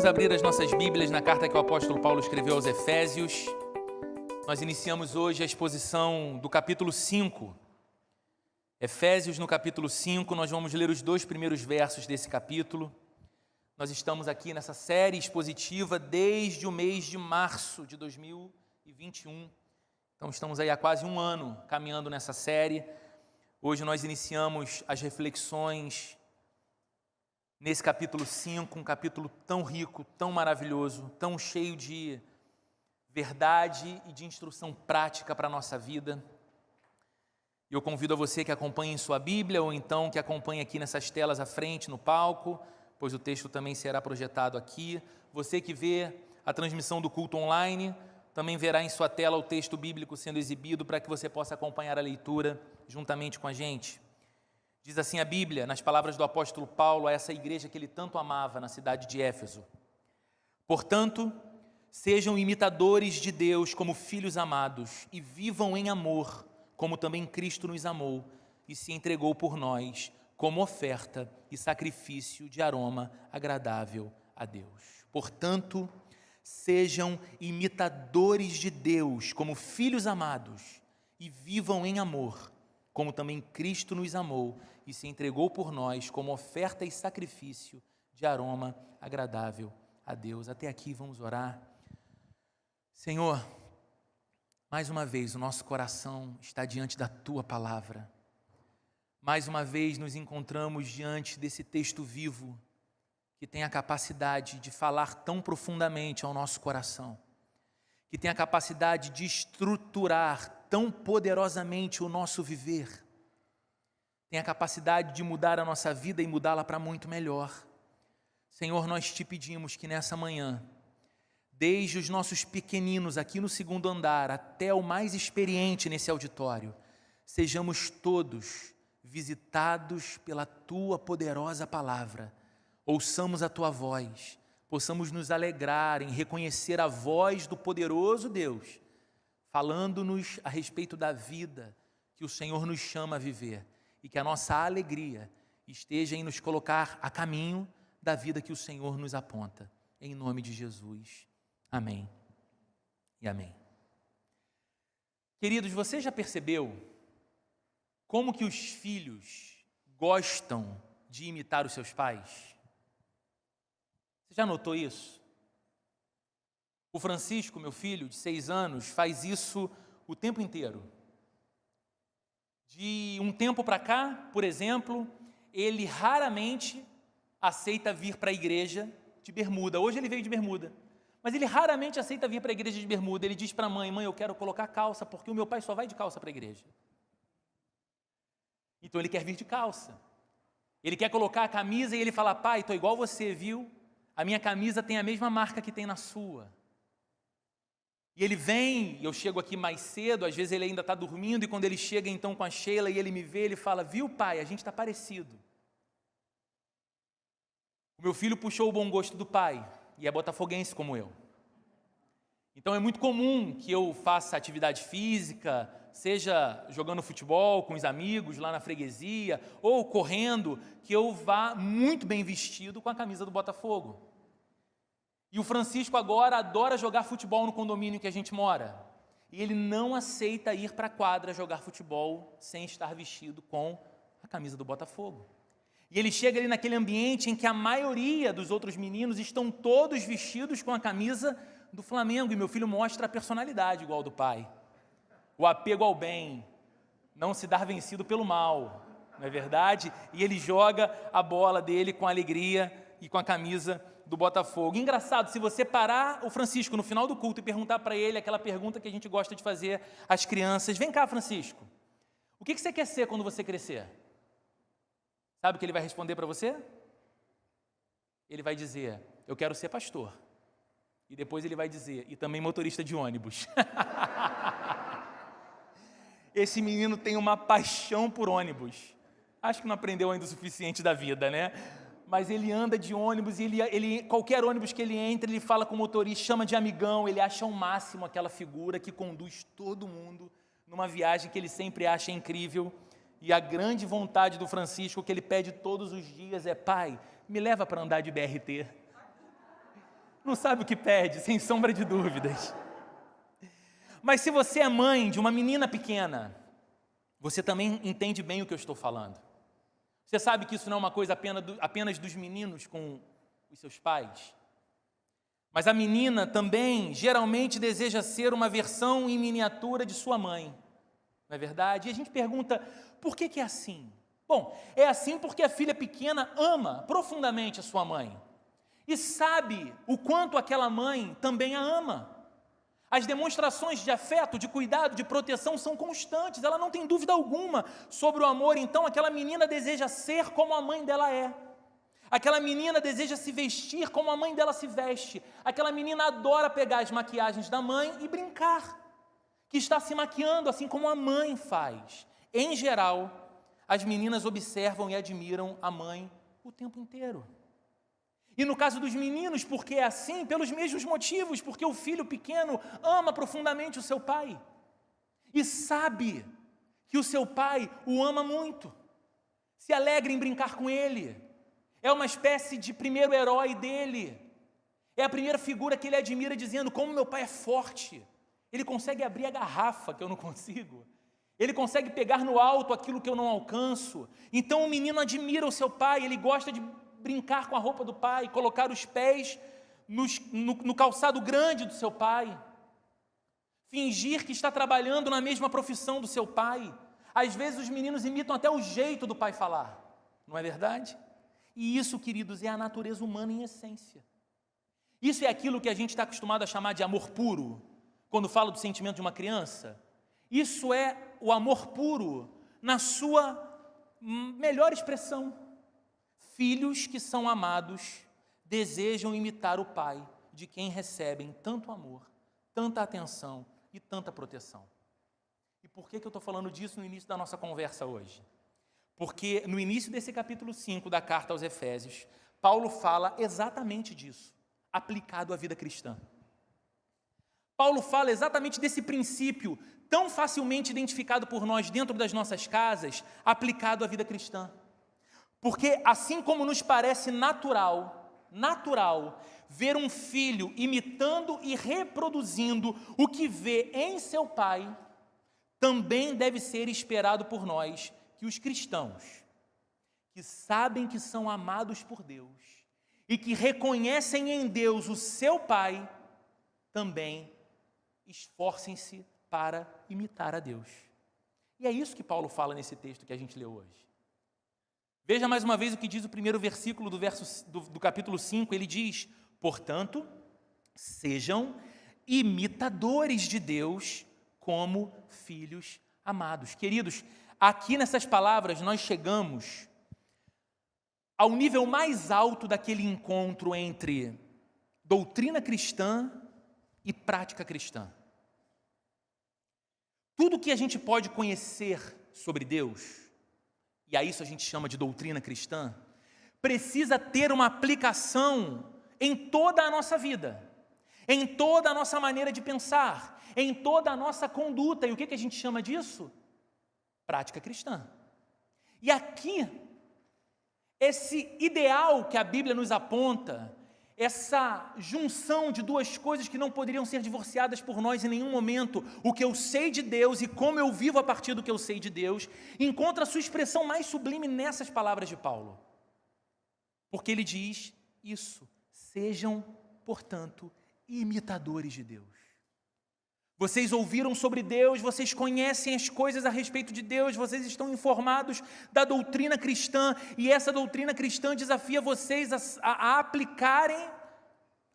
Vamos abrir as nossas Bíblias na carta que o apóstolo Paulo escreveu aos Efésios. Nós iniciamos hoje a exposição do capítulo 5. Efésios, no capítulo 5, nós vamos ler os 2 primeiros versos desse capítulo. Nós estamos aqui nessa série expositiva desde o mês de março de 2021. Então estamos aí há quase um ano caminhando nessa série. Hoje nós iniciamos as reflexões nesse capítulo 5, um capítulo tão rico, tão maravilhoso, tão cheio de verdade e de instrução prática para a nossa vida. E eu convido a você que acompanhe em sua Bíblia ou então que acompanhe aqui nessas telas à frente, no palco, pois o texto também será projetado aqui. Você que vê a transmissão do culto online, também verá em sua tela o texto bíblico sendo exibido para que você possa acompanhar a leitura juntamente com a gente. Diz assim a Bíblia, nas palavras do apóstolo Paulo, a essa igreja que ele tanto amava na cidade de Éfeso: portanto, sejam imitadores de Deus como filhos amados e vivam em amor, como também Cristo nos amou e se entregou por nós como oferta e sacrifício de aroma agradável a Deus. Portanto, sejam imitadores de Deus como filhos amados e vivam em amor, como também Cristo nos amou e se entregou por nós como oferta e sacrifício de aroma agradável a Deus. Até aqui vamos orar. Senhor, mais uma vez o nosso coração está diante da Tua palavra. Mais uma vez nos encontramos diante desse texto vivo que tem a capacidade de falar tão profundamente ao nosso coração, que tem a capacidade de estruturar tão poderosamente o nosso viver, tem a capacidade de mudar a nossa vida e mudá-la para muito melhor. Senhor, nós te pedimos que nessa manhã, desde os nossos pequeninos aqui no segundo andar até o mais experiente nesse auditório, sejamos todos visitados pela Tua poderosa palavra, ouçamos a Tua voz, possamos nos alegrar em reconhecer a voz do poderoso Deus, falando-nos a respeito da vida que o Senhor nos chama a viver e que a nossa alegria esteja em nos colocar a caminho da vida que o Senhor nos aponta. Em nome de Jesus. Amém e amém. Queridos, você já percebeu como que os filhos gostam de imitar os seus pais? Você já notou isso? O Francisco, meu filho, de 6 anos, faz isso o tempo inteiro. De um tempo para cá, por exemplo, ele raramente aceita vir para a igreja de bermuda. Hoje ele veio de bermuda, mas ele raramente aceita vir para a igreja de bermuda. Ele diz para a mãe: mãe, eu quero colocar calça, porque o meu pai só vai de calça para a igreja. Então ele quer vir de calça. Ele quer colocar a camisa e ele fala: pai, estou igual você, viu? A minha camisa tem a mesma marca que tem na sua. E ele vem, eu chego aqui mais cedo, às vezes ele ainda está dormindo, e quando ele chega então com a Sheila e ele me vê, ele fala: viu pai, a gente está parecido. O meu filho puxou o bom gosto do pai, e é botafoguense como eu. Então é muito comum que eu faça atividade física, seja jogando futebol com os amigos lá na freguesia, ou correndo, que eu vá muito bem vestido com a camisa do Botafogo. E o Francisco agora adora jogar futebol no condomínio que a gente mora. E ele não aceita ir para a quadra jogar futebol sem estar vestido com a camisa do Botafogo. E ele chega ali naquele ambiente em que a maioria dos outros meninos estão todos vestidos com a camisa do Flamengo. E meu filho mostra a personalidade igual do pai. O apego ao bem, não se dar vencido pelo mal, não é verdade? E ele joga a bola dele com alegria e com a camisa do Botafogo. Engraçado, se você parar o Francisco no final do culto e perguntar para ele aquela pergunta que a gente gosta de fazer às crianças: vem cá, Francisco, o que você quer ser quando você crescer? Sabe o que ele vai responder para você? Ele vai dizer: eu quero ser pastor. E depois ele vai dizer: e também motorista de ônibus. Esse menino tem uma paixão por ônibus. Acho que não aprendeu ainda o suficiente da vida, né? Mas ele anda de ônibus e qualquer ônibus que ele entra, ele fala com o motorista, chama de amigão, ele acha ao máximo aquela figura que conduz todo mundo numa viagem que ele sempre acha incrível. E a grande vontade do Francisco, que ele pede todos os dias, é: pai, me leva para andar de BRT. não sabe o que pede, sem sombra de dúvidas. Mas se você é mãe de uma menina pequena, você também entende bem o que eu estou falando. Você sabe que isso não é uma coisa apenas dos meninos com os seus pais. Mas a menina também, geralmente, deseja ser uma versão em miniatura de sua mãe. Não é verdade? E a gente pergunta, por que é assim? Bom, é assim porque a filha pequena ama profundamente a sua mãe. E sabe o quanto aquela mãe também a ama. As demonstrações de afeto, de cuidado, de proteção são constantes, ela não tem dúvida alguma sobre o amor, então aquela menina deseja ser como a mãe dela é. Aquela menina deseja se vestir como a mãe dela se veste. Aquela menina adora pegar as maquiagens da mãe e brincar, que está se maquiando assim como a mãe faz. Em geral, as meninas observam e admiram a mãe o tempo inteiro. E no caso dos meninos, porque é assim, pelos mesmos motivos, porque o filho pequeno ama profundamente o seu pai e sabe que o seu pai o ama muito, se alegra em brincar com ele, é uma espécie de primeiro herói dele, é a primeira figura que ele admira, dizendo: como meu pai é forte, ele consegue abrir a garrafa que eu não consigo, ele consegue pegar no alto aquilo que eu não alcanço. Então o menino admira o seu pai, ele gosta de brincar com a roupa do pai, colocar os pés no calçado grande do seu pai, fingir que está trabalhando na mesma profissão do seu pai. Às vezes os meninos imitam até o jeito do pai falar, não é verdade? E isso, queridos, é a natureza humana em essência. Isso é aquilo que a gente está acostumado a chamar de amor puro, quando fala do sentimento de uma criança. Isso é o amor puro na sua melhor expressão. Filhos que são amados desejam imitar o pai, de quem recebem tanto amor, tanta atenção e tanta proteção. E por que eu estou falando disso no início da nossa conversa hoje? Porque no início desse capítulo 5 da carta aos Efésios, Paulo fala exatamente disso, aplicado à vida cristã. Paulo fala exatamente desse princípio, tão facilmente identificado por nós dentro das nossas casas, aplicado à vida cristã. Porque assim como nos parece natural ver um filho imitando e reproduzindo o que vê em seu pai, também deve ser esperado por nós que os cristãos, que sabem que são amados por Deus e que reconhecem em Deus o seu pai, também esforcem-se para imitar a Deus. E é isso que Paulo fala nesse texto que a gente leu hoje. Veja mais uma vez o que diz o primeiro versículo do capítulo 5, ele diz: portanto, sejam imitadores de Deus como filhos amados. Queridos, aqui nessas palavras nós chegamos ao nível mais alto daquele encontro entre doutrina cristã e prática cristã. Tudo que a gente pode conhecer sobre Deus, e a isso a gente chama de doutrina cristã, precisa ter uma aplicação em toda a nossa vida, em toda a nossa maneira de pensar, em toda a nossa conduta. E o que a gente chama disso? Prática cristã. E aqui, esse ideal que a Bíblia nos aponta, essa junção de duas coisas que não poderiam ser divorciadas por nós em nenhum momento, o que eu sei de Deus e como eu vivo a partir do que eu sei de Deus, encontra a sua expressão mais sublime nessas palavras de Paulo. Porque ele diz isso: sejam, portanto, imitadores de Deus. Vocês ouviram sobre Deus, vocês conhecem as coisas a respeito de Deus, vocês estão informados da doutrina cristã, e essa doutrina cristã desafia vocês a aplicarem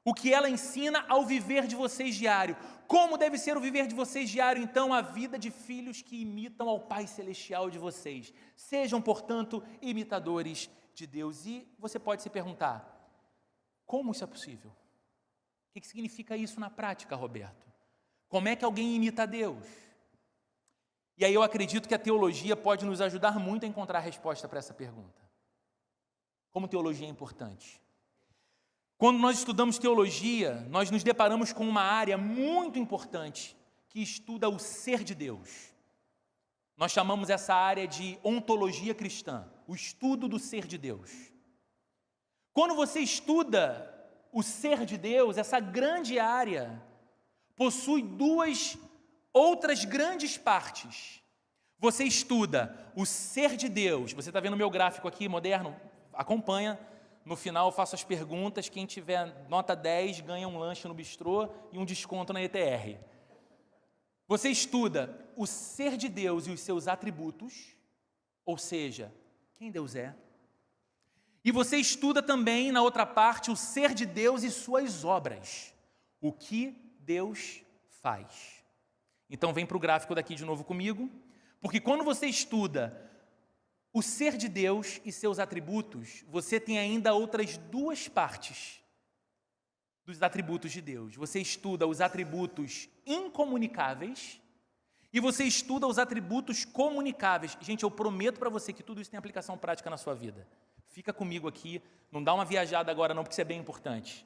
o que ela ensina ao viver de vocês diário. Como deve ser o viver de vocês diário, então? A vida de filhos que imitam ao Pai Celestial de vocês. Sejam, portanto, imitadores de Deus. E você pode se perguntar, como isso é possível? O que significa isso na prática, Roberto? Como é que alguém imita a Deus? E aí eu acredito que a teologia pode nos ajudar muito a encontrar a resposta para essa pergunta. Como teologia é importante? Quando nós estudamos teologia, nós nos deparamos com uma área muito importante que estuda o ser de Deus. Nós chamamos essa área de ontologia cristã, o estudo do ser de Deus. Quando você estuda o ser de Deus, essa grande área, possui duas outras grandes partes. Você estuda o ser de Deus, você está vendo o meu gráfico aqui, moderno? Acompanha, no final eu faço as perguntas, quem tiver nota 10 ganha um lanche no bistrô e um desconto na ETR. Você estuda o ser de Deus e os seus atributos, ou seja, quem Deus é. E você estuda também, na outra parte, o ser de Deus e suas obras, o que Deus faz. Então vem para o gráfico daqui de novo comigo, porque quando você estuda o ser de Deus e seus atributos, você tem ainda outras duas partes dos atributos de Deus. Você estuda os atributos incomunicáveis e você estuda os atributos comunicáveis. Gente, eu prometo para você que tudo isso tem aplicação prática na sua vida. Fica comigo aqui, não dá uma viajada agora não, porque isso é bem importante.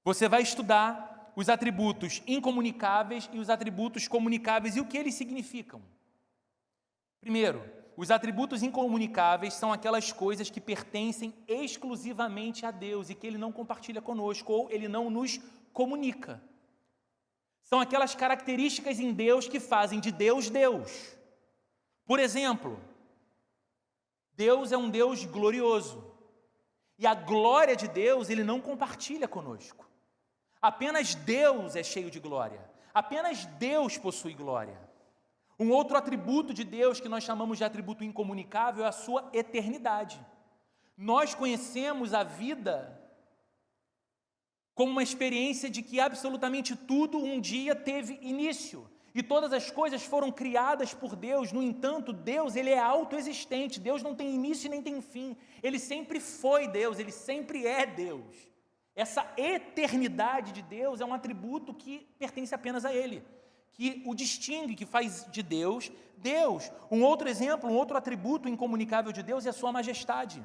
Você vai estudar os atributos incomunicáveis e os atributos comunicáveis e o que eles significam. Primeiro, os atributos incomunicáveis são aquelas coisas que pertencem exclusivamente a Deus e que Ele não compartilha conosco ou Ele não nos comunica. São aquelas características em Deus que fazem de Deus, Deus. Por exemplo, Deus é um Deus glorioso e a glória de Deus Ele não compartilha conosco. Apenas Deus é cheio de glória, apenas Deus possui glória. Um outro atributo de Deus que nós chamamos de atributo incomunicável é a sua eternidade. Nós conhecemos a vida como uma experiência de que absolutamente tudo um dia teve início e todas as coisas foram criadas por Deus. No entanto, Deus ele é autoexistente, Deus não tem início nem tem fim, Ele sempre foi Deus, Ele sempre é Deus. Essa eternidade de Deus é um atributo que pertence apenas a Ele, que o distingue, que faz de Deus, Deus. Um outro exemplo, um outro atributo incomunicável de Deus é a sua majestade.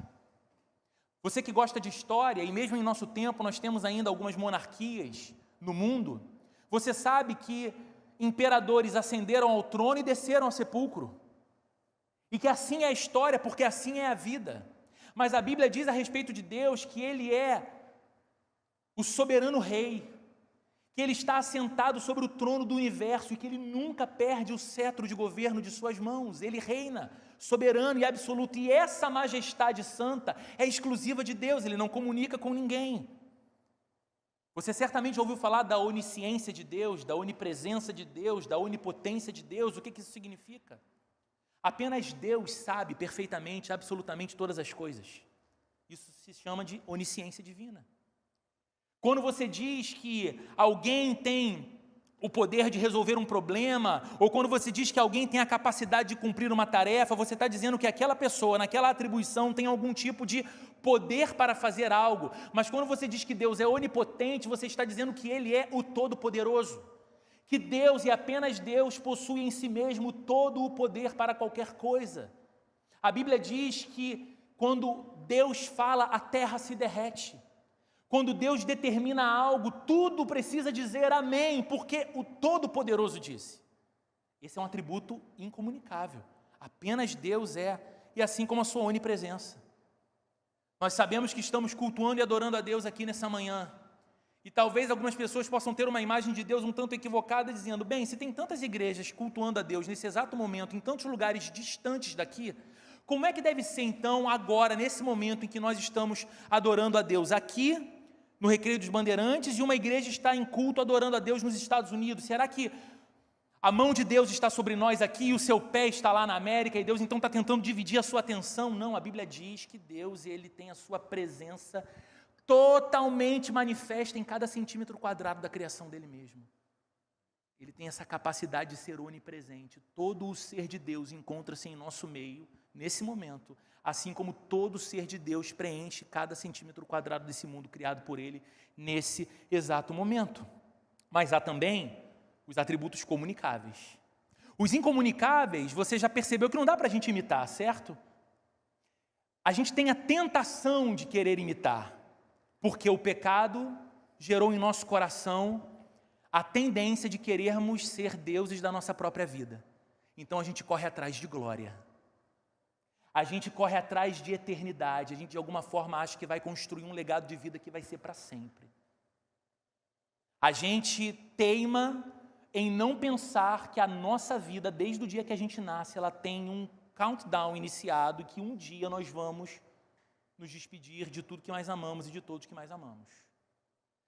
Você que gosta de história, e mesmo em nosso tempo nós temos ainda algumas monarquias no mundo, você sabe que imperadores ascenderam ao trono e desceram ao sepulcro. E que assim é a história, porque assim é a vida. Mas a Bíblia diz a respeito de Deus que Ele é o soberano rei, que Ele está assentado sobre o trono do universo e que Ele nunca perde o cetro de governo de suas mãos. Ele reina soberano e absoluto, e essa majestade santa é exclusiva de Deus, Ele não comunica com ninguém. Você certamente ouviu falar da onisciência de Deus, da onipresença de Deus, da onipotência de Deus. O que isso significa? Apenas Deus sabe perfeitamente, absolutamente todas as coisas. Isso se chama de onisciência divina. Quando você diz que alguém tem o poder de resolver um problema, ou quando você diz que alguém tem a capacidade de cumprir uma tarefa, você está dizendo que aquela pessoa, naquela atribuição, tem algum tipo de poder para fazer algo. Mas quando você diz que Deus é onipotente, você está dizendo que Ele é o Todo-Poderoso, que Deus e apenas Deus possui em si mesmo todo o poder para qualquer coisa. A Bíblia diz que quando Deus fala, a terra se derrete. Quando Deus determina algo, tudo precisa dizer amém, porque o Todo-Poderoso disse. Esse é um atributo incomunicável. Apenas Deus é, e assim como a sua onipresença. Nós sabemos que estamos cultuando e adorando a Deus aqui nessa manhã. E talvez algumas pessoas possam ter uma imagem de Deus um tanto equivocada, dizendo, bem, se tem tantas igrejas cultuando a Deus nesse exato momento, em tantos lugares distantes daqui, como é que deve ser então agora, nesse momento em que nós estamos adorando a Deus aqui, no Recreio dos Bandeirantes, e uma igreja está em culto adorando a Deus nos Estados Unidos? Será que a mão de Deus está sobre nós aqui e o seu pé está lá na América e Deus então está tentando dividir a sua atenção? Não, a Bíblia diz que Deus ele tem a sua presença totalmente manifesta em cada centímetro quadrado da criação dele mesmo. Ele tem essa capacidade de ser onipresente. Todo o ser de Deus encontra-se em nosso meio, nesse momento, assim como todo ser de Deus preenche cada centímetro quadrado desse mundo criado por Ele, nesse exato momento. Mas há também os atributos comunicáveis. Os incomunicáveis, você já percebeu que não dá para a gente imitar, certo? A gente tem a tentação de querer imitar, porque o pecado gerou em nosso coração a tendência de querermos ser deuses da nossa própria vida. Então a gente corre atrás de glória. A gente corre atrás de eternidade, a gente de alguma forma acha que vai construir um legado de vida que vai ser para sempre. A gente teima em não pensar que a nossa vida, desde o dia que a gente nasce, ela tem um countdown iniciado e que um dia nós vamos nos despedir de tudo que mais amamos e de todos que mais amamos.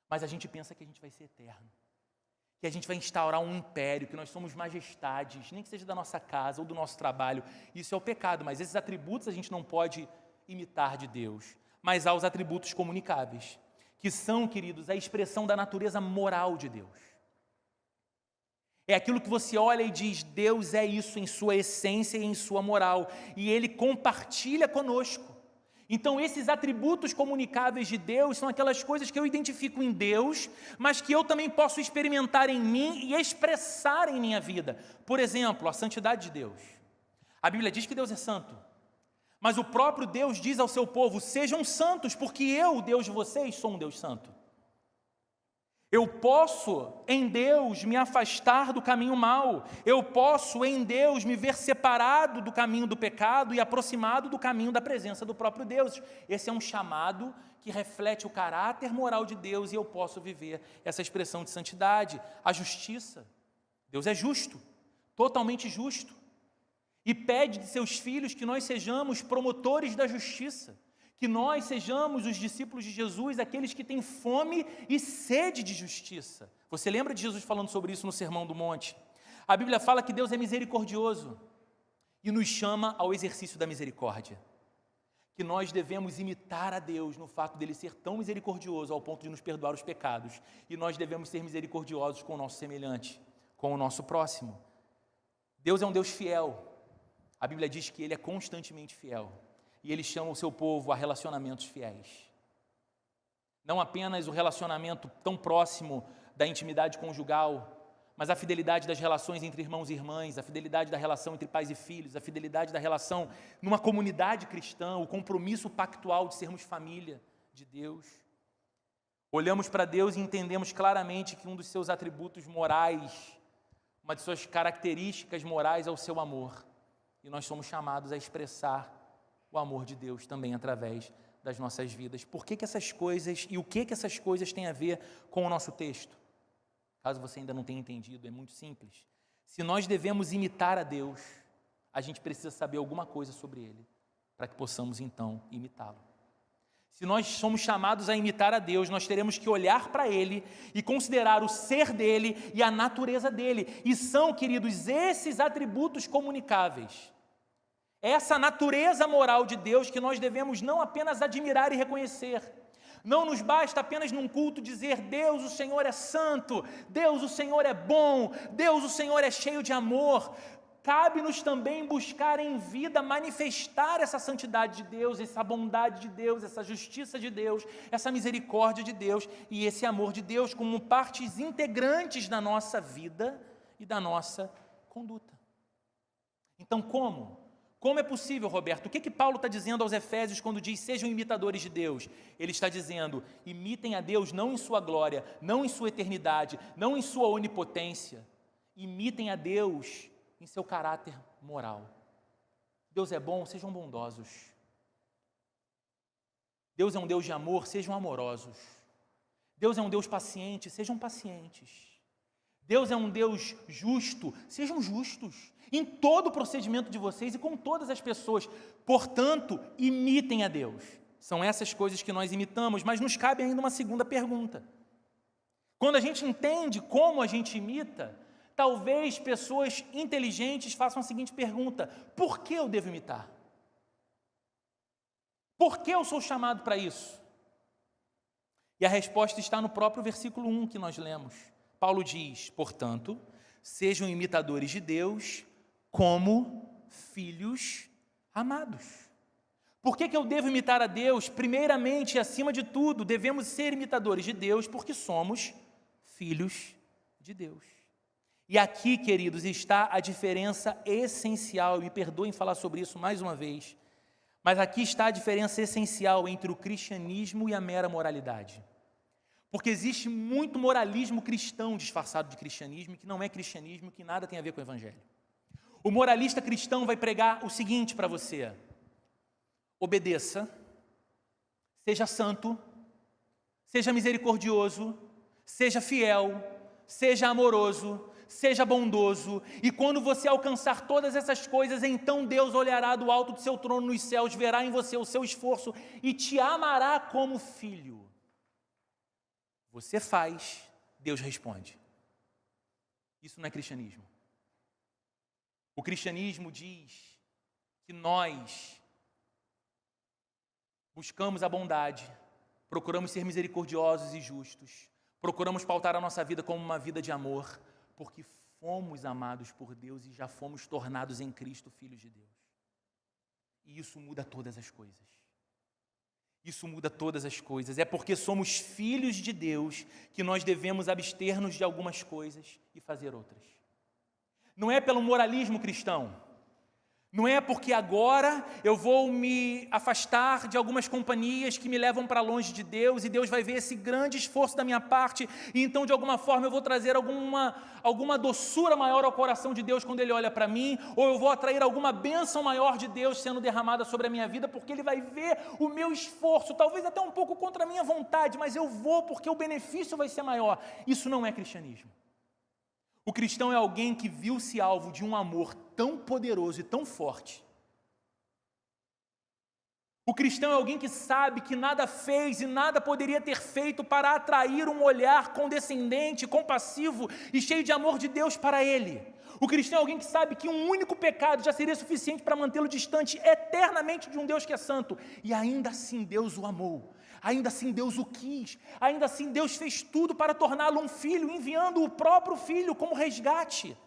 Mas a gente pensa que a gente vai ser eterno, que a gente vai instaurar um império, que nós somos majestades, nem que seja da nossa casa ou do nosso trabalho. Isso é o pecado, mas esses atributos a gente não pode imitar de Deus. Mas há os atributos comunicáveis, que são, queridos, a expressão da natureza moral de Deus. É aquilo que você olha e diz, Deus é isso em sua essência e em sua moral, e Ele compartilha conosco. Então esses atributos comunicáveis de Deus são aquelas coisas que eu identifico em Deus, mas que eu também posso experimentar em mim e expressar em minha vida. Por exemplo, a santidade de Deus. A Bíblia diz que Deus é santo, mas o próprio Deus diz ao seu povo, sejam santos, porque eu, o Deus de vocês, sou um Deus santo. Eu posso, em Deus, me afastar do caminho mau. Eu posso, em Deus, me ver separado do caminho do pecado e aproximado do caminho da presença do próprio Deus. Esse é um chamado que reflete o caráter moral de Deus e eu posso viver essa expressão de santidade. A justiça. Deus é justo, totalmente justo. E pede de seus filhos que nós sejamos promotores da justiça. Que nós sejamos os discípulos de Jesus, aqueles que têm fome e sede de justiça. Você lembra de Jesus falando sobre isso no Sermão do Monte? A Bíblia fala que Deus é misericordioso e nos chama ao exercício da misericórdia. Que nós devemos imitar a Deus no fato dele ser tão misericordioso ao ponto de nos perdoar os pecados. E nós devemos ser misericordiosos com o nosso semelhante, com o nosso próximo. Deus é um Deus fiel. A Bíblia diz que Ele é constantemente fiel. E Ele chama o seu povo a relacionamentos fiéis. Não apenas o relacionamento tão próximo da intimidade conjugal, mas a fidelidade das relações entre irmãos e irmãs, a fidelidade da relação entre pais e filhos, a fidelidade da relação numa comunidade cristã, o compromisso pactual de sermos família de Deus. Olhamos para Deus e entendemos claramente que um dos seus atributos morais, uma de suas características morais é o seu amor. E nós somos chamados a expressar o amor de Deus também através das nossas vidas. Por que essas coisas e o que essas coisas têm a ver com o nosso texto? Caso você ainda não tenha entendido, é muito simples. Se nós devemos imitar a Deus, a gente precisa saber alguma coisa sobre Ele, para que possamos então imitá-lo. Se nós somos chamados a imitar a Deus, nós teremos que olhar para Ele e considerar o ser dEle e a natureza dEle. E são, queridos, esses atributos comunicáveis, essa natureza moral de Deus que nós devemos não apenas admirar e reconhecer. Não nos basta apenas num culto dizer Deus, o Senhor é santo, Deus, o Senhor é bom, Deus, o Senhor é cheio de amor. Cabe-nos também buscar em vida manifestar essa santidade de Deus, essa bondade de Deus, essa justiça de Deus, essa misericórdia de Deus e esse amor de Deus como partes integrantes da nossa vida e da nossa conduta. Então, como? Como é possível, Roberto? O que Paulo está dizendo aos Efésios quando diz sejam imitadores de Deus? Ele está dizendo, imitem a Deus não em sua glória, não em sua eternidade, não em sua onipotência. Imitem a Deus em seu caráter moral. Deus é bom, sejam bondosos. Deus é um Deus de amor, sejam amorosos. Deus é um Deus paciente, sejam pacientes. Deus é um Deus justo, sejam justos em todo o procedimento de vocês e com todas as pessoas. Portanto, imitem a Deus. São essas coisas que nós imitamos, mas nos cabe ainda uma segunda pergunta. Quando a gente entende como a gente imita, talvez pessoas inteligentes façam a seguinte pergunta: por que eu devo imitar? Por que eu sou chamado para isso? E a resposta está no próprio versículo 1 que nós lemos. Paulo diz, portanto, sejam imitadores de Deus como filhos amados. Por que eu devo imitar a Deus? Primeiramente e acima de tudo, devemos ser imitadores de Deus porque somos filhos de Deus. E aqui, queridos, está a diferença essencial, me perdoem falar sobre isso mais uma vez, mas aqui está a diferença essencial entre o cristianismo e a mera moralidade. Porque existe muito moralismo cristão disfarçado de cristianismo, que não é cristianismo, que nada tem a ver com o evangelho. O moralista cristão vai pregar o seguinte para você: obedeça, seja santo, seja misericordioso, seja fiel, seja amoroso, seja bondoso, e quando você alcançar todas essas coisas, então Deus olhará do alto do seu trono nos céus, verá em você o seu esforço e te amará como filho. Você faz, Deus responde. Isso não é cristianismo. O cristianismo diz que nós buscamos a bondade, procuramos ser misericordiosos e justos, procuramos pautar a nossa vida como uma vida de amor, porque fomos amados por Deus e já fomos tornados em Cristo filhos de Deus. E isso muda todas as coisas. Isso muda todas as coisas. É porque somos filhos de Deus que nós devemos abster-nos de algumas coisas e fazer outras. Não é pelo moralismo cristão. Não é porque agora eu vou me afastar de algumas companhias que me levam para longe de Deus e Deus vai ver esse grande esforço da minha parte e então de alguma forma eu vou trazer alguma doçura maior ao coração de Deus quando Ele olha para mim, ou eu vou atrair alguma bênção maior de Deus sendo derramada sobre a minha vida, porque Ele vai ver o meu esforço, talvez até um pouco contra a minha vontade, mas eu vou porque o benefício vai ser maior. Isso não é cristianismo. O cristão é alguém que viu-se alvo de um amor tão poderoso e tão forte. O cristão é alguém que sabe que nada fez e nada poderia ter feito para atrair um olhar condescendente, compassivo e cheio de amor de Deus para ele. O cristão é alguém que sabe que um único pecado já seria suficiente para mantê-lo distante eternamente de um Deus que é santo. E ainda assim Deus o amou. Ainda assim Deus o quis, ainda assim Deus fez tudo para torná-lo um filho, enviando o próprio filho como resgate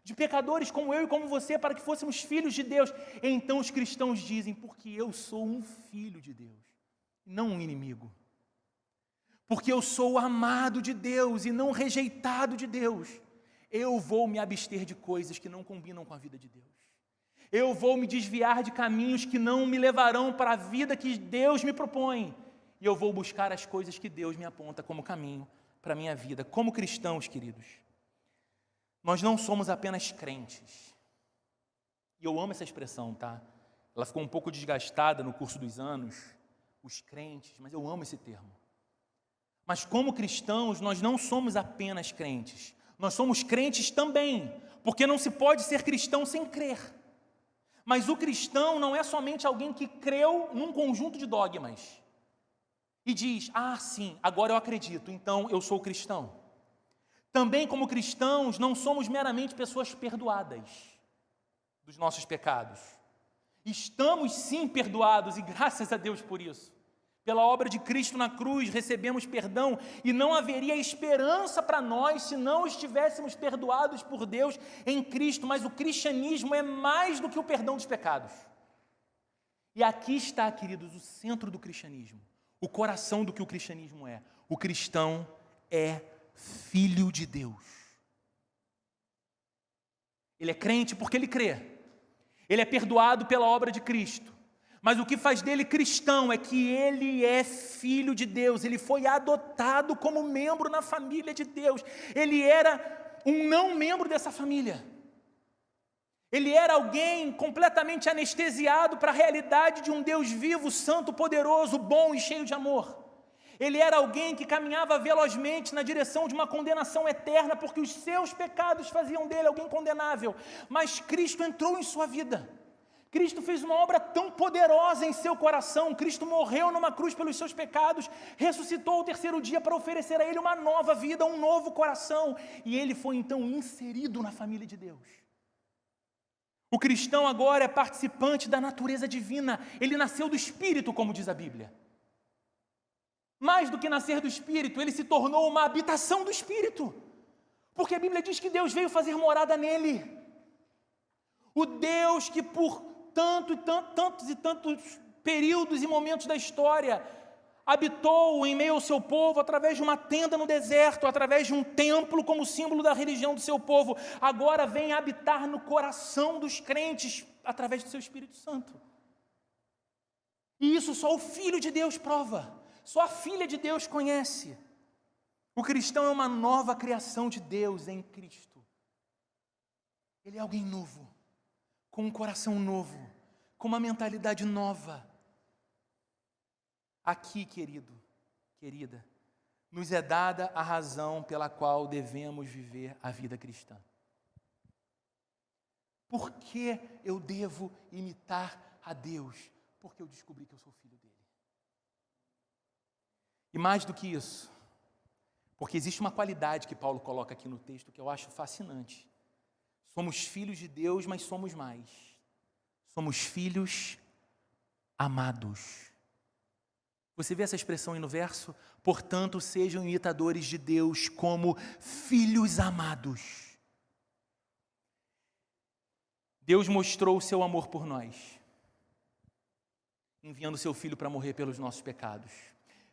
de pecadores como eu e como você, para que fôssemos filhos de Deus. Então os cristãos dizem, porque eu sou um filho de Deus, não um inimigo. Porque eu sou amado de Deus e não rejeitado de Deus, eu vou me abster de coisas que não combinam com a vida de Deus. Eu vou me desviar de caminhos que não me levarão para a vida que Deus me propõe. E eu vou buscar as coisas que Deus me aponta como caminho para a minha vida. Como cristãos, queridos, nós não somos apenas crentes. E eu amo essa expressão, tá? Ela ficou um pouco desgastada no curso dos anos, os crentes, mas eu amo esse termo. Mas como cristãos, nós não somos apenas crentes. Nós somos crentes também, porque não se pode ser cristão sem crer. Mas o cristão não é somente alguém que creu num conjunto de dogmas e diz, sim, agora eu acredito, então eu sou cristão. Também como cristãos não somos meramente pessoas perdoadas dos nossos pecados. Estamos sim perdoados e graças a Deus por isso. Pela obra de Cristo na cruz recebemos perdão e não haveria esperança para nós se não estivéssemos perdoados por Deus em Cristo, mas o cristianismo é mais do que o perdão dos pecados. E aqui está, queridos, o centro do cristianismo. O coração do que o cristianismo é. O cristão é filho de Deus. Ele é crente porque ele crê. Ele é perdoado pela obra de Cristo. Mas o que faz dele cristão é que ele é filho de Deus. Ele foi adotado como membro na família de Deus. Ele era um não membro dessa família. Ele era alguém completamente anestesiado para a realidade de um Deus vivo, santo, poderoso, bom e cheio de amor. Ele era alguém que caminhava velozmente na direção de uma condenação eterna, porque os seus pecados faziam dele alguém condenável. Mas Cristo entrou em sua vida. Cristo fez uma obra tão poderosa em seu coração. Cristo morreu numa cruz pelos seus pecados, ressuscitou ao terceiro dia para oferecer a ele uma nova vida, um novo coração. E ele foi então inserido na família de Deus. O cristão agora é participante da natureza divina. Ele nasceu do Espírito, como diz a Bíblia. Mais do que nascer do Espírito, ele se tornou uma habitação do Espírito. Porque a Bíblia diz que Deus veio fazer morada nele. O Deus que por tantos períodos e momentos da história habitou em meio ao seu povo através de uma tenda no deserto, através de um templo como símbolo da religião do seu povo, agora vem habitar no coração dos crentes através do seu Espírito Santo. E isso só o Filho de Deus prova, só a Filha de Deus conhece. O cristão é uma nova criação de Deus em Cristo. Ele é alguém novo, com um coração novo, com uma mentalidade nova. aqui, querido, querida, nos é dada a razão pela qual devemos viver a vida cristã. Por que eu devo imitar a Deus? Porque eu descobri que eu sou filho dele. E mais do que isso, porque existe uma qualidade que Paulo coloca aqui no texto que eu acho fascinante. Somos filhos de Deus, mas somos mais. Somos filhos amados. Você vê essa expressão aí no verso? Portanto, sejam imitadores de Deus como filhos amados. Deus mostrou o seu amor por nós, enviando seu Filho para morrer pelos nossos pecados.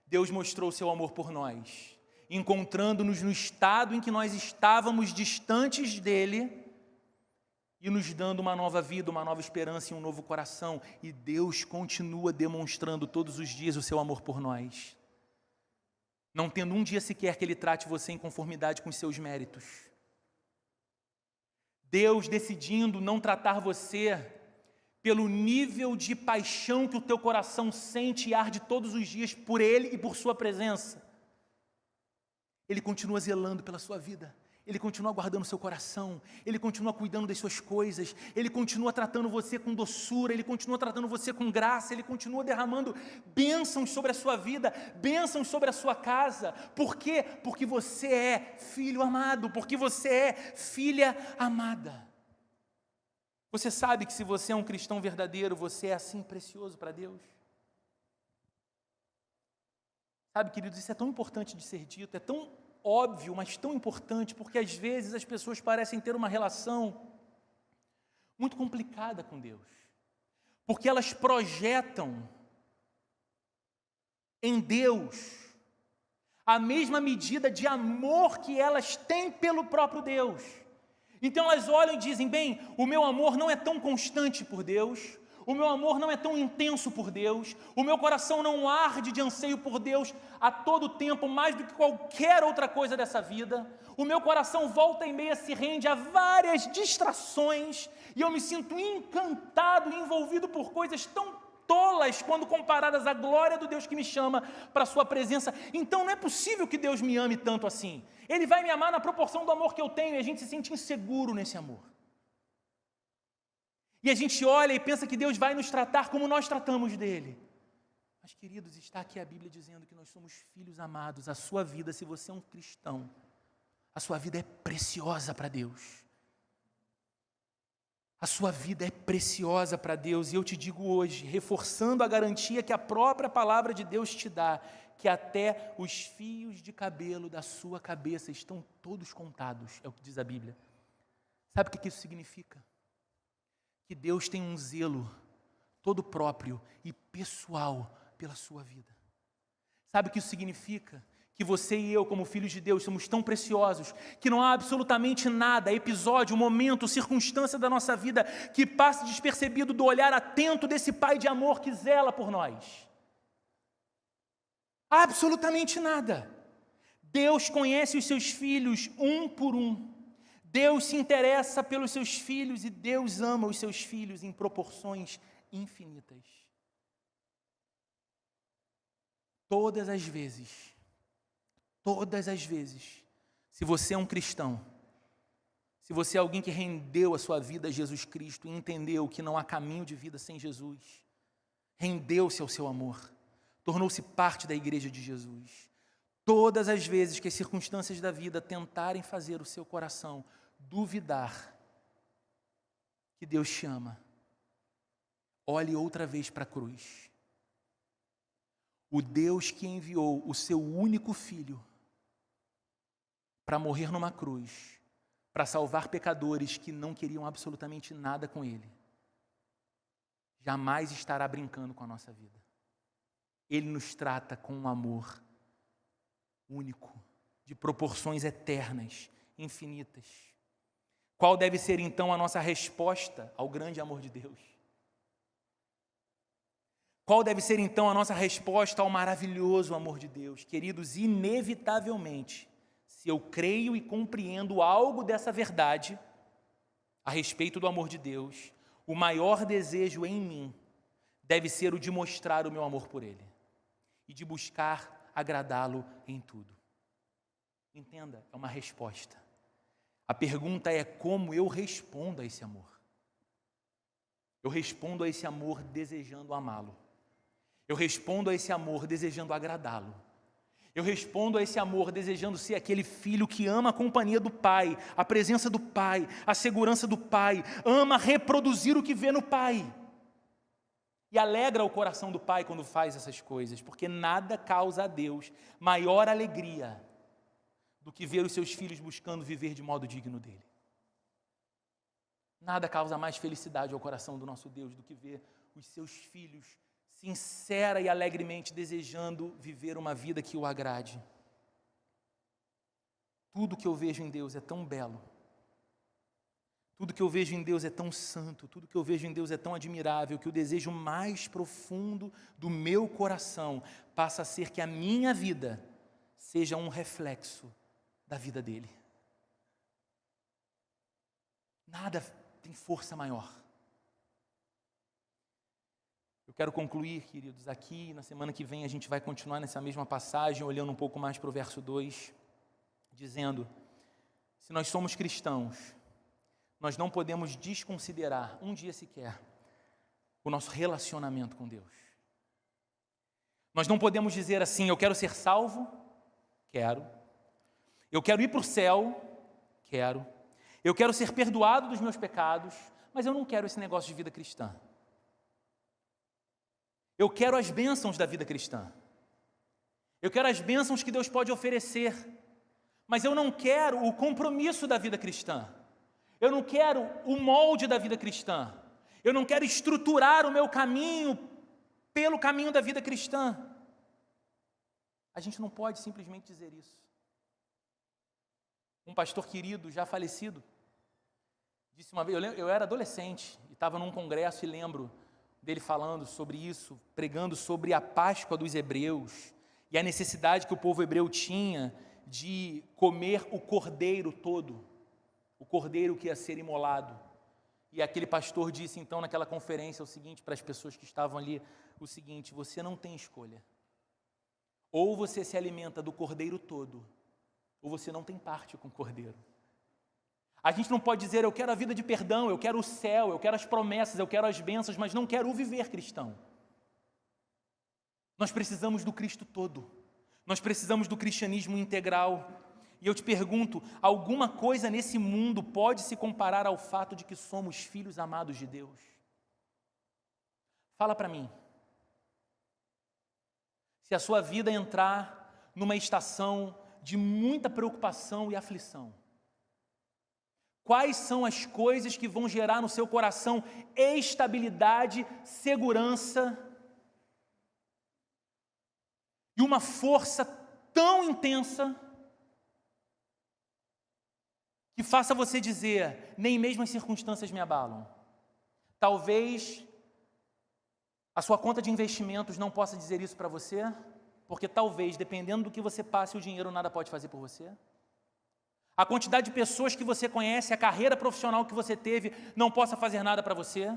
Deus mostrou o seu amor por nós, encontrando-nos no estado em que nós estávamos distantes dele e nos dando uma nova vida, uma nova esperança e um novo coração. E Deus continua demonstrando todos os dias o seu amor por nós, não tendo um dia sequer que Ele trate você em conformidade com os seus méritos. Deus decidindo não tratar você pelo nível de paixão que o teu coração sente e arde todos os dias por Ele e por sua presença. Ele continua zelando pela sua vida, Ele continua guardando o seu coração, Ele continua cuidando das suas coisas, Ele continua tratando você com doçura, Ele continua tratando você com graça, Ele continua derramando bênçãos sobre a sua vida, bênçãos sobre a sua casa. Por quê? Porque você é filho amado, porque você é filha amada. Você sabe que se você é um cristão verdadeiro, você é assim precioso para Deus? Sabe, queridos, isso é tão importante de ser dito, é tão óbvio, mas tão importante, porque às vezes as pessoas parecem ter uma relação muito complicada com Deus, porque elas projetam em Deus a mesma medida de amor que elas têm pelo próprio Deus. Então elas olham e dizem, bem, o meu amor não é tão constante por Deus, o meu amor não é tão intenso por Deus, o meu coração não arde de anseio por Deus a todo tempo, mais do que qualquer outra coisa dessa vida. O meu coração volta e meia se rende a várias distrações, e eu me sinto encantado e envolvido por coisas tão tolas quando comparadas à glória do Deus que me chama para a sua presença. Então não é possível que Deus me ame tanto assim. Ele vai me amar na proporção do amor que eu tenho, e a gente se sente inseguro nesse amor. E a gente olha e pensa que Deus vai nos tratar como nós tratamos dele. Mas, queridos, está aqui a Bíblia dizendo que nós somos filhos amados. A sua vida, se você é um cristão, a sua vida é preciosa para Deus. A sua vida é preciosa para Deus. E eu te digo hoje, reforçando a garantia que a própria palavra de Deus te dá, que até os fios de cabelo da sua cabeça estão todos contados, é o que diz a Bíblia. Sabe o que isso significa? Que Deus tem um zelo todo próprio e pessoal pela sua vida. Sabe o que isso significa? Que você e eu, como filhos de Deus, somos tão preciosos que não há absolutamente nada, episódio, momento, circunstância da nossa vida que passe despercebido do olhar atento desse Pai de amor que zela por nós. Absolutamente nada. Deus conhece os seus filhos um por um. Deus se interessa pelos seus filhos e Deus ama os seus filhos em proporções infinitas. Todas as vezes, se você é um cristão, se você é alguém que rendeu a sua vida a Jesus Cristo e entendeu que não há caminho de vida sem Jesus, rendeu-se ao seu amor, tornou-se parte da igreja de Jesus. Todas as vezes que as circunstâncias da vida tentarem fazer o seu coração duvidar que Deus te ama, olhe outra vez para a cruz. O Deus que enviou o seu único filho para morrer numa cruz, para salvar pecadores que não queriam absolutamente nada com ele, jamais estará brincando com a nossa vida. Ele nos trata com um amor único, de proporções eternas, infinitas. Qual deve ser então a nossa resposta ao grande amor de Deus? Qual deve ser então a nossa resposta ao maravilhoso amor de Deus? Queridos, inevitavelmente, se eu creio e compreendo algo dessa verdade a respeito do amor de Deus, o maior desejo em mim deve ser o de mostrar o meu amor por Ele. e de buscar agradá-lo em tudo. Entenda, é uma resposta. A pergunta é como eu respondo a esse amor. Eu respondo a esse amor desejando amá-lo. Eu respondo a esse amor desejando agradá-lo. Eu respondo a esse amor desejando ser aquele filho que ama a companhia do Pai, a presença do Pai, a segurança do Pai, ama reproduzir o que vê no Pai. E alegra o coração do Pai quando faz essas coisas, porque nada causa a Deus maior alegria do que ver os seus filhos buscando viver de modo digno dele. Nada causa mais felicidade ao coração do nosso Deus do que ver os seus filhos sincera e alegremente desejando viver uma vida que o agrade. Tudo que eu vejo em Deus é tão belo. Tudo que eu vejo em Deus é tão santo, tudo que eu vejo em Deus é tão admirável, que o desejo mais profundo do meu coração passa a ser que a minha vida seja um reflexo da vida dele. Nada tem força maior. Eu quero concluir, queridos, aqui, na semana que vem a gente vai continuar nessa mesma passagem, olhando um pouco mais para o verso 2, dizendo, se nós somos cristãos, nós não podemos desconsiderar, um dia sequer, o nosso relacionamento com Deus. Nós não podemos dizer assim, eu quero ser salvo, quero. Eu quero ir para o céu, quero. Eu quero ser perdoado dos meus pecados, mas eu não quero esse negócio de vida cristã. Eu quero as bênçãos da vida cristã. Eu quero as bênçãos que Deus pode oferecer, mas eu não quero o compromisso da vida cristã. Eu não quero o molde da vida cristã. Eu não quero estruturar o meu caminho pelo caminho da vida cristã. A gente não pode simplesmente dizer isso. Um pastor querido, já falecido, disse uma vez, eu era adolescente e estava num congresso e lembro dele falando sobre isso, pregando sobre a Páscoa dos hebreus e a necessidade que o povo hebreu tinha de comer o cordeiro todo, o cordeiro que ia ser imolado. E aquele pastor disse então naquela conferência o seguinte para as pessoas que estavam ali, o seguinte, você não tem escolha. Ou você se alimenta do cordeiro todo, ou você não tem parte com o cordeiro. A gente não pode dizer, eu quero a vida de perdão, eu quero o céu, eu quero as promessas, eu quero as bênçãos, mas não quero o viver cristão. Nós precisamos do Cristo todo. Nós precisamos do cristianismo integral. E eu te pergunto, alguma coisa nesse mundo pode se comparar ao fato de que somos filhos amados de Deus? Fala para mim. Se a sua vida entrar numa estação de muita preocupação e aflição, quais são as coisas que vão gerar no seu coração estabilidade, segurança e uma força tão intensa que faça você dizer, nem mesmo as circunstâncias me abalam? Talvez a sua conta de investimentos não possa dizer isso para você, porque talvez, dependendo do que você passe, o dinheiro nada pode fazer por você. A quantidade de pessoas que você conhece, a carreira profissional que você teve, não possa fazer nada para você.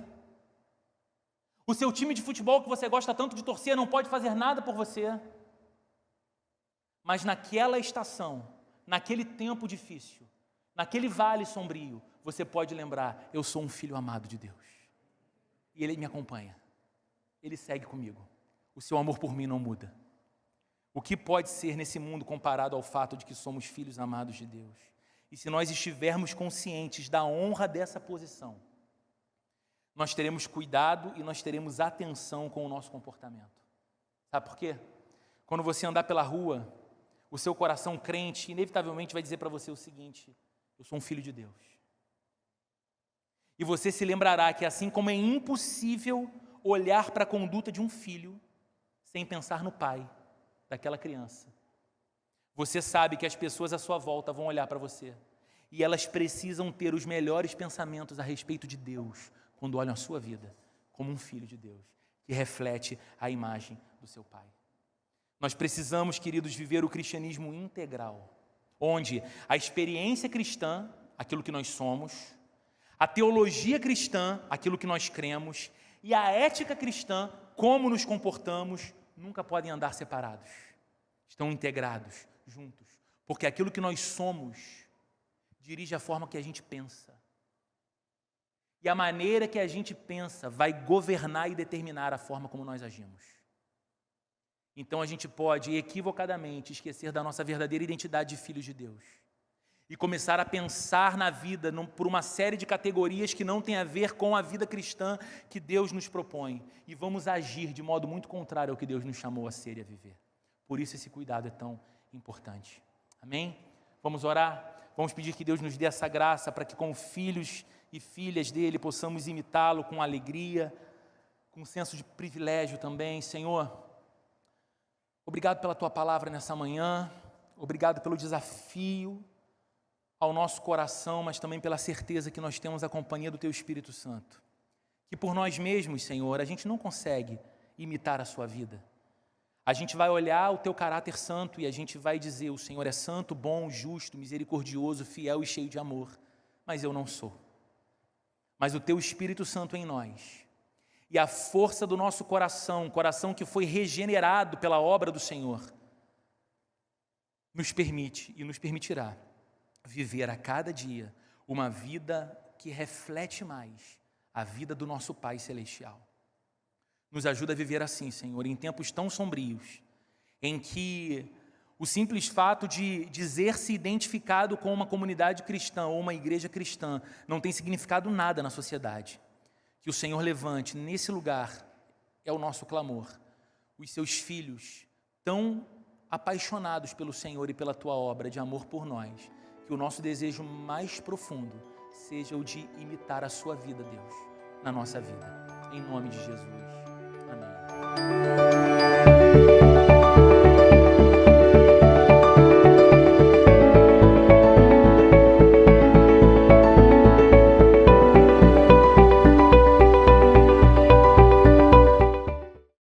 O seu time de futebol que você gosta tanto de torcer não pode fazer nada por você. Mas naquela estação, naquele tempo difícil, naquele vale sombrio, você pode lembrar, eu sou um filho amado de Deus. E Ele me acompanha. Ele segue comigo. O seu amor por mim não muda. O que pode ser nesse mundo comparado ao fato de que somos filhos amados de Deus? E se nós estivermos conscientes da honra dessa posição, nós teremos cuidado e nós teremos atenção com o nosso comportamento. Sabe por quê? Quando você andar pela rua, o seu coração crente inevitavelmente vai dizer para você o seguinte, eu sou um filho de Deus. E você se lembrará que assim como é impossível olhar para a conduta de um filho sem pensar no pai daquela criança, você sabe que as pessoas à sua volta vão olhar para você e elas precisam ter os melhores pensamentos a respeito de Deus quando olham a sua vida como um filho de Deus que reflete a imagem do seu pai. Nós precisamos, queridos, viver o cristianismo integral, onde a experiência cristã, aquilo que nós somos, a teologia cristã, aquilo que nós cremos, e a ética cristã, como nos comportamos nunca podem andar separados. Estão integrados, juntos. Porque aquilo que nós somos dirige a forma que a gente pensa. E a maneira que a gente pensa vai governar e determinar a forma como nós agimos. Então a gente pode equivocadamente esquecer da nossa verdadeira identidade de filhos de Deus e começar a pensar na vida por uma série de categorias que não tem a ver com a vida cristã que Deus nos propõe. E vamos agir de modo muito contrário ao que Deus nos chamou a ser e a viver. Por isso esse cuidado é tão importante. Amém? Vamos orar? Vamos pedir que Deus nos dê essa graça para que, como filhos e filhas dele, possamos imitá-lo com alegria, com um senso de privilégio também. Senhor, obrigado pela tua palavra nessa manhã, obrigado pelo desafio ao nosso coração, mas também pela certeza que nós temos a companhia do teu Espírito Santo. Que por nós mesmos, Senhor, a gente não consegue imitar a sua vida. A gente vai olhar o teu caráter santo e a gente vai dizer: o Senhor é santo, bom, justo, misericordioso, fiel e cheio de amor. Mas eu não sou. Mas o teu Espírito Santo em nós e a força do nosso coração, coração que foi regenerado pela obra do Senhor, nos permite e nos permitirá viver a cada dia uma vida que reflete mais a vida do nosso Pai Celestial. Nos ajuda a viver assim, Senhor, em tempos tão sombrios, em que o simples fato de dizer-se identificado com uma comunidade cristã ou uma igreja cristã não tem significado nada na sociedade. Que o Senhor levante nesse lugar, é o nosso clamor, os seus filhos tão apaixonados pelo Senhor e pela tua obra de amor por nós, que o nosso desejo mais profundo seja o de imitar a sua vida, Deus, na nossa vida. Em nome de Jesus. Amém.